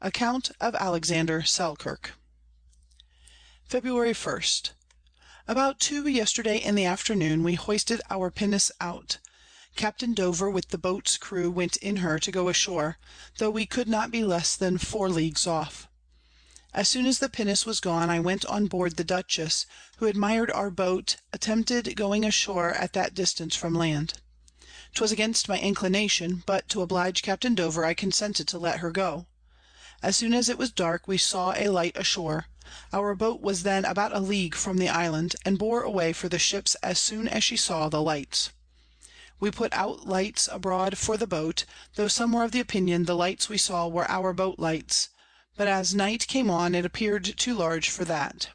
Account of Alexander Selkirk. February 1st. About 2 yesterday in the afternoon we hoisted our pinnace out. Captain Dover with the boat's crew went in her to go ashore, though we could not be less than 4 leagues off. As soon as the pinnace was gone, I went on board the Dutchess, who admired our boat, attempted going ashore at that distance from land. 'Twas against my inclination, but to oblige Captain Dover I consented to let her go. As soon as it was dark we saw a light ashore. Our boat was then about a league from the island, and bore away for the ships as soon as she saw the lights. We put out lights abroad for the boat, though some were of the opinion the lights we saw were our boat lights, but as night came on it appeared too large for that.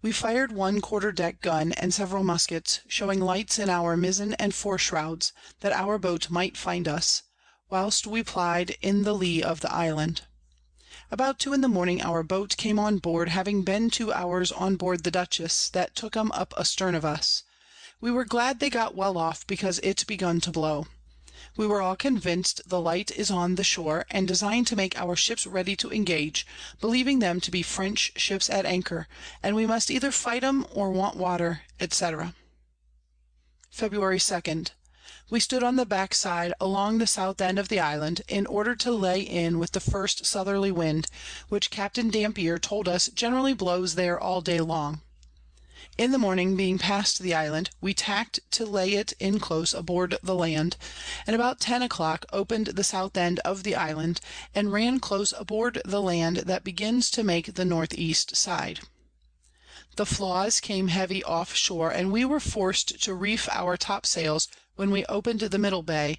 We fired 1 quarter-deck gun and several muskets, showing lights in our mizzen and fore shrouds, that our boat might find us, whilst we plied in the lee of the island. About 2 in the morning our boat came on board, having been 2 hours on board the Dutchess, that took 'em up astern of us. We were glad they got well off, because it begun to blow. We were all convinced the light is on the shore, and designed to make our ships ready to engage, believing them to be French ships at anchor, and we must either fight 'em or want water, etc. February 2nd. We stood on the back side along the south end of the island, in order to lay in with the first southerly wind, which Captain Dampier told us generally blows there all day long. In the morning, being past the island, we tacked to lay it in close aboard the land, and about 10 o'clock opened the south end of the island, and ran close aboard the land that begins to make the northeast side. The flaws came heavy off shore, and we were forced to reef our topsails when we opened the middle bay,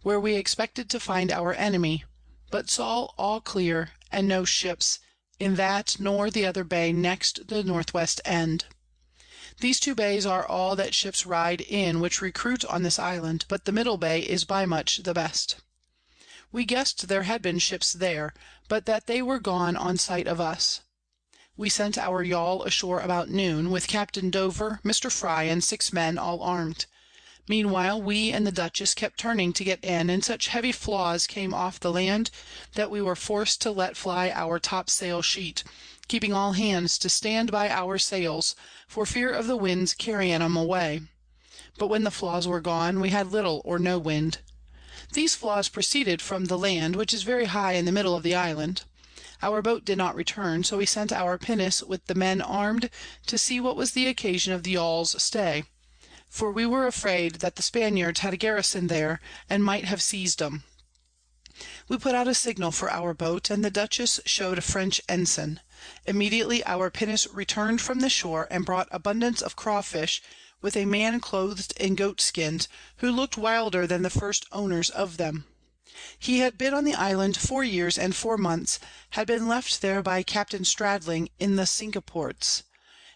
where we expected to find our enemy, but saw all clear, and no ships, in that nor the other bay next the northwest end. These 2 bays are all that ships ride in which recruit on this island, but the middle bay is by much the best. We guessed there had been ships there, but that they were gone on sight of us. We sent our yawl ashore about noon, with Captain Dover, Mr. Fry, and 6 men all armed. Meanwhile we and the Dutchess kept turning to get in, and such heavy flaws came off the land, that we were forced to let fly our topsail sheet, keeping all hands to stand by our sails, for fear of the wind's carrying 'em away. But when the flaws were gone, we had little or no wind. These flaws proceeded from the land, which is very high in the middle of the island. Our boat did not return, so we sent our pinnace with the men armed to see what was the occasion of the yawl's stay, for we were afraid that the Spaniards had a garrison there, and might have seized 'em. We put out a signal for our boat, and the Dutchess showed a French ensign. Immediately our pinnace returned from the shore, and brought abundance of crawfish, with a man clothed in goat skins, who looked wilder than the first owners of them. He had been on the island 4 years and 4 months, had been left there by Captain Stradling in the Cinque Ports.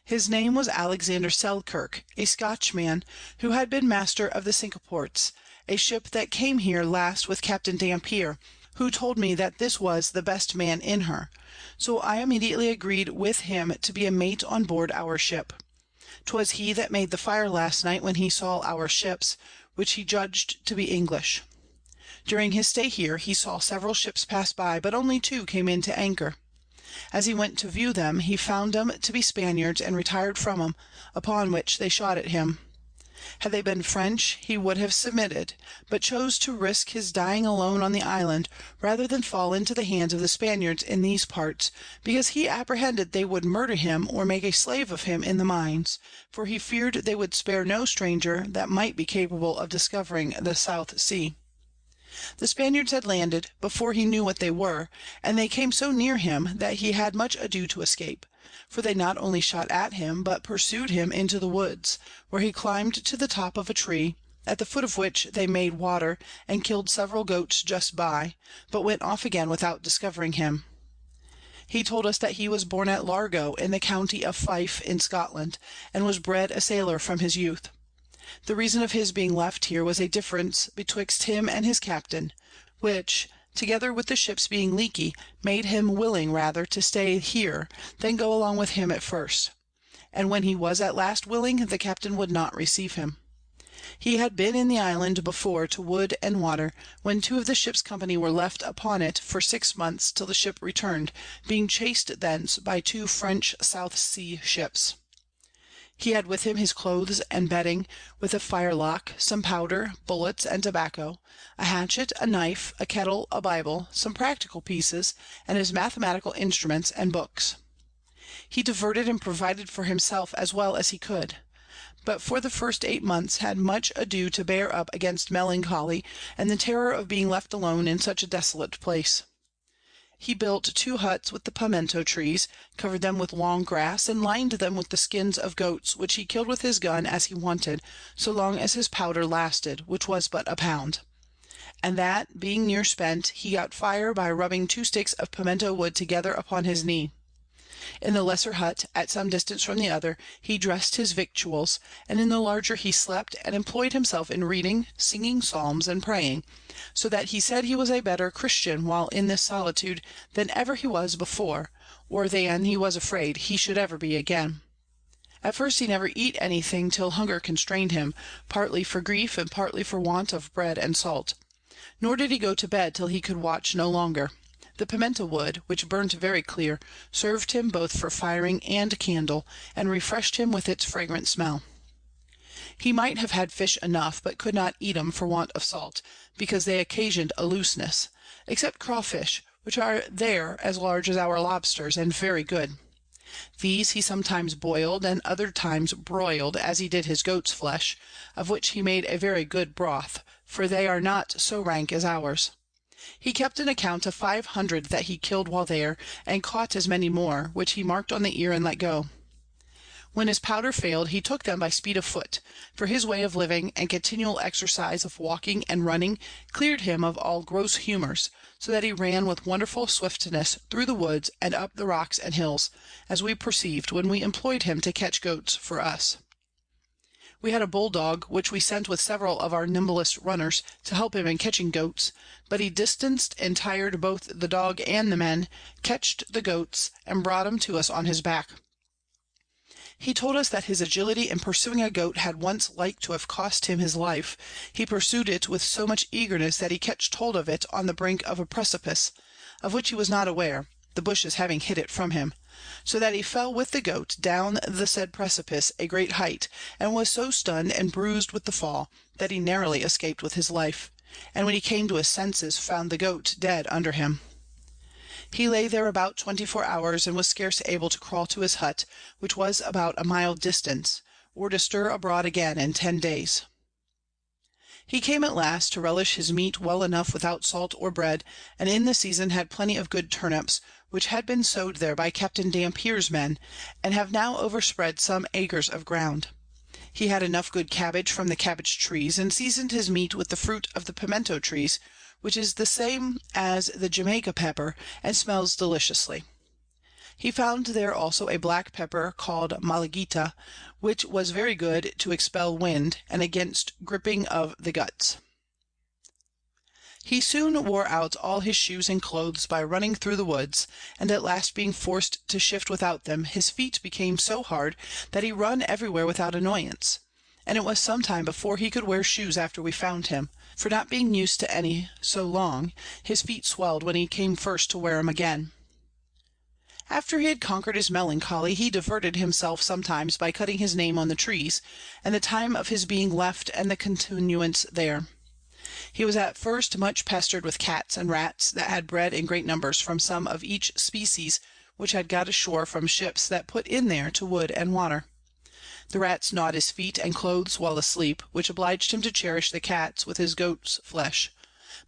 His name was Alexander Selkirk, a Scotchman, who had been master of the Cinque Ports, a ship that came here last with Captain Dampier, who told me that this was the best man in her, so I immediately agreed with him to be a mate on board our ship. 'Twas he that made the fire last night when he saw our ships, which he judged to be English. During his stay here he saw several ships pass by, but only 2 came in to anchor. As he went to view them, he found 'em to be Spaniards, and retired from 'em, upon which they shot at him. Had they been French, he would have submitted, but chose to risk his dying alone on the island, rather than fall into the hands of the Spaniards in these parts, because he apprehended they would murder him or make a slave of him in the mines, for he feared they would spare no stranger that might be capable of discovering the South Sea. The Spaniards had landed before he knew what they were, and they came so near him that he had much ado to escape, for they not only shot at him, but pursued him into the woods, where he climbed to the top of a tree, at the foot of which they made water, and killed several goats just by, but went off again without discovering him. He told us that he was born at Largo in the county of Fife in Scotland, and was bred a sailor from his youth. The reason of his being left here was a difference betwixt him and his captain, which, together with the ships being leaky, made him willing rather to stay here than go along with him at first, and when he was at last willing, the captain would not receive him. He had been in the island before to wood and water, when 2 of the ship's company were left upon it for 6 months till the ship returned, being chased thence by 2 French South Sea ships. He had with him his clothes and bedding, with a firelock, some powder, bullets, and tobacco, a hatchet, a knife, a kettle, a Bible, some practical pieces, and his mathematical instruments and books. He diverted and provided for himself as well as he could, but for the first 8 months had much ado to bear up against melancholy and the terror of being left alone in such a desolate place. He built 2 huts with the pimento trees, covered them with long grass, and lined them with the skins of goats, which he killed with his gun as he wanted, so long as his powder lasted, which was but a pound. And that, being near spent, he got fire by rubbing 2 sticks of pimento wood together upon his knee. In the lesser hut, at some distance from the other, he dressed his victuals, and in the larger he slept, and employed himself in reading, singing psalms, and praying, so that he said he was a better Christian while in this solitude than ever he was before, or than he was afraid he should ever be again. At first he never eat anything till hunger constrained him, partly for grief and partly for want of bread and salt. Nor did he go to bed till he could watch no longer. The pimento wood, which burnt very clear, served him both for firing and candle, and refreshed him with its fragrant smell. He might have had fish enough, but could not eat 'em for want of salt, because they occasioned a looseness, except crawfish, which are there as large as our lobsters, and very good. These he sometimes boiled, and other times broiled, as he did his goat's flesh, of which he made a very good broth, for they are not so rank as ours. He kept an account of 500 that he killed while there, and caught as many more, which he marked on the ear and let go. When his powder failed, he took them by speed of foot, for his way of living and continual exercise of walking and running cleared him of all gross humours, so that he ran with wonderful swiftness through the woods and up the rocks and hills, as we perceived when we employed him to catch goats for us. We had a bulldog, which we sent with several of our nimblest runners to help him in catching goats, but he distanced and tired both the dog and the men, catched the goats, and brought 'em to us on his back. He told us that his agility in pursuing a goat had once like to have cost him his life. He pursued it with so much eagerness that he catched hold of it on the brink of a precipice, of which he was not aware, the bushes having hid it from him, so that he fell with the goat down the said precipice a great height, and was so stunned and bruised with the fall, that he narrowly escaped with his life, and when he came to his senses found the goat dead under him. He lay there about 24 hours, and was scarce able to crawl to his hut, which was about a mile distance, or to stir abroad again in 10 days. He came at last to relish his meat well enough without salt or bread, and in the season had plenty of good turnips, which had been sowed there by Captain Dampier's men, and have now overspread some acres of ground. He had enough good cabbage from the cabbage trees, and seasoned his meat with the fruit of the pimento trees, which is the same as the Jamaica pepper, and smells deliciously. He found there also a black pepper called Malaguita, which was very good to expel wind, and against gripping of the guts. He soon wore out all his shoes and clothes by running through the woods, and at last being forced to shift without them, his feet became so hard that he run everywhere without annoyance. And it was some time before he could wear shoes after we found him, for not being used to any so long, his feet swelled when he came first to wear 'em again. After he had conquered his melancholy, he diverted himself sometimes by cutting his name on the trees, and the time of his being left and the continuance there. He was at first much pestered with cats and rats that had bred in great numbers from some of each species which had got ashore from ships that put in there to wood and water. The rats gnawed his feet and clothes while asleep, which obliged him to cherish the cats with his goat's flesh,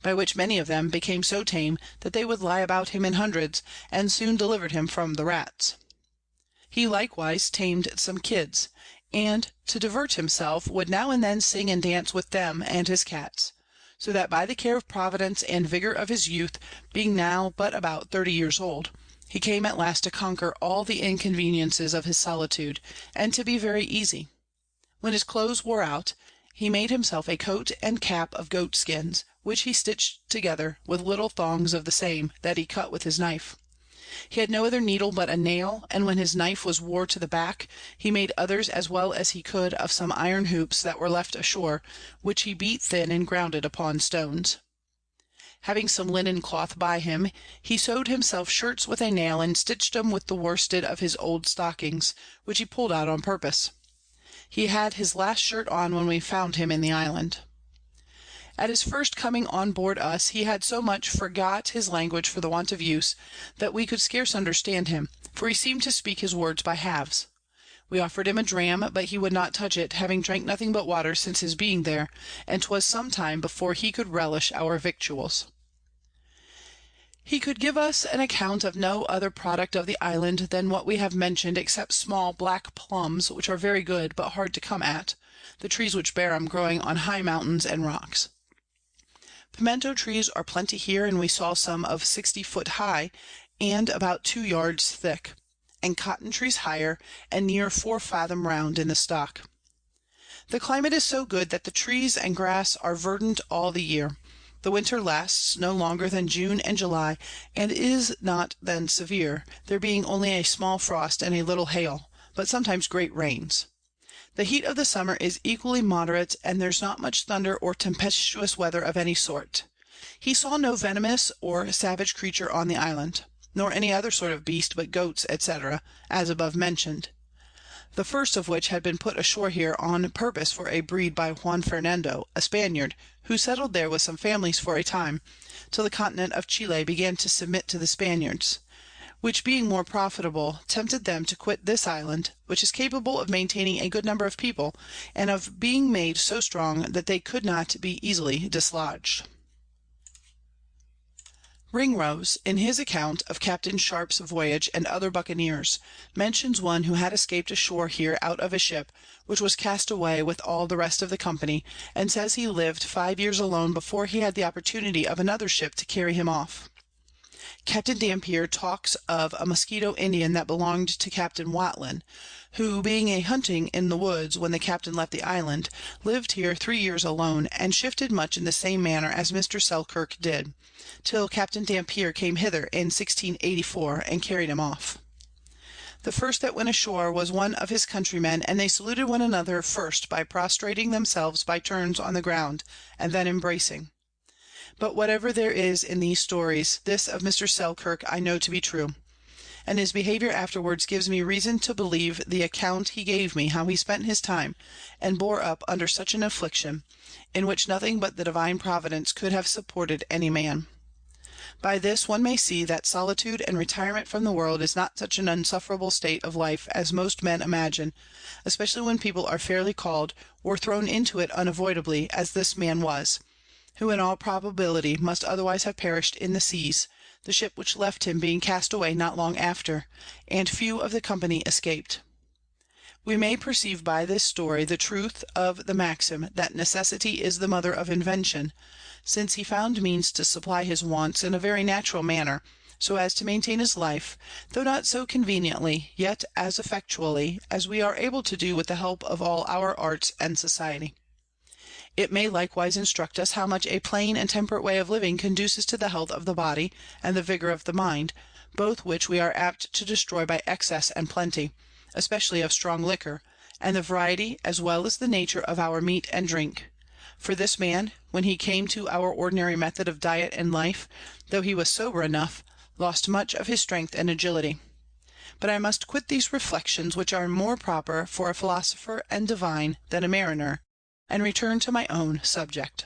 by which many of them became so tame that they would lie about him in hundreds, and soon delivered him from the rats. He likewise tamed some kids, and, to divert himself, would now and then sing and dance with them and his cats, so that by the care of Providence and vigour of his youth, being now but about 30 years old, he came at last to conquer all the inconveniences of his solitude, and to be very easy. When his clothes wore out, he made himself a coat and cap of goat skins, which he stitched together with little thongs of the same, that he cut with his knife. He had no other needle but a nail, and when his knife was wore to the back, he made others as well as he could of some iron hoops that were left ashore, which he beat thin and grounded upon stones. Having some linen cloth by him, he sewed himself shirts with a nail and stitched 'em with the worsted of his old stockings, which he pulled out on purpose. He had his last shirt on when we found him in the island. At his first coming on board us, he had so much forgot his language for the want of use, that we could scarce understand him, for he seemed to speak his words by halves. We offered him a dram, but he would not touch it, having drank nothing but water since his being there, and 'twas some time before he could relish our victuals. He could give us an account of no other product of the island than what we have mentioned, except small black plums, which are very good, but hard to come at, the trees which bear 'em growing on high mountains and rocks. Pimento trees are plenty here, and we saw some of 60 foot high, and about 2 yards thick, and cotton trees higher, and near 4 fathom round in the stock. The climate is so good that the trees and grass are verdant all the year. The winter lasts no longer than June and July, and is not then severe, there being only a small frost and a little hail, but sometimes great rains. The heat of the summer is equally moderate, and there's not much thunder or tempestuous weather of any sort. He saw no venomous or savage creature on the island, nor any other sort of beast but goats, &c., as above mentioned. The first of which had been put ashore here on purpose for a breed by Juan Fernando, a Spaniard, who settled there with some families for a time, till the continent of Chile began to submit to the Spaniards, which being more profitable, tempted them to quit this island, which is capable of maintaining a good number of people, and of being made so strong that they could not be easily dislodged. Ringrose, in his account of Captain Sharp's voyage and other buccaneers, mentions one who had escaped ashore here out of a ship, which was cast away with all the rest of the company, and says he lived 5 years alone before he had the opportunity of another ship to carry him off. Captain Dampier talks of a Mosquito Indian that belonged to Captain Wattlin, who being a hunting in the woods when the captain left the island, lived here 3 years alone, and shifted much in the same manner as Mr. Selkirk did, till Captain Dampier came hither in 1684, and carried him off. The first that went ashore was one of his countrymen, and they saluted one another first by prostrating themselves by turns on the ground, and then embracing. But whatever there is in these stories, this of Mr. Selkirk I know to be true, and his behaviour afterwards gives me reason to believe the account he gave me how he spent his time, and bore up under such an affliction, in which nothing but the divine providence could have supported any man. By this one may see that solitude and retirement from the world is not such an unsufferable state of life as most men imagine, especially when people are fairly called, or thrown into it unavoidably, as this man was, who in all probability must otherwise have perished in the seas, the ship which left him being cast away not long after, and few of the company escaped. We may perceive by this story the truth of the maxim that necessity is the mother of invention, since he found means to supply his wants in a very natural manner, so as to maintain his life, though not so conveniently, yet as effectually, as we are able to do with the help of all our arts and society. It may likewise instruct us how much a plain and temperate way of living conduces to the health of the body and the vigour of the mind, both which we are apt to destroy by excess and plenty, especially of strong liquor, and the variety as well as the nature of our meat and drink. For this man, when he came to our ordinary method of diet and life, though he was sober enough, lost much of his strength and agility. But I must quit these reflections, which are more proper for a philosopher and divine than a mariner, and return to my own subject.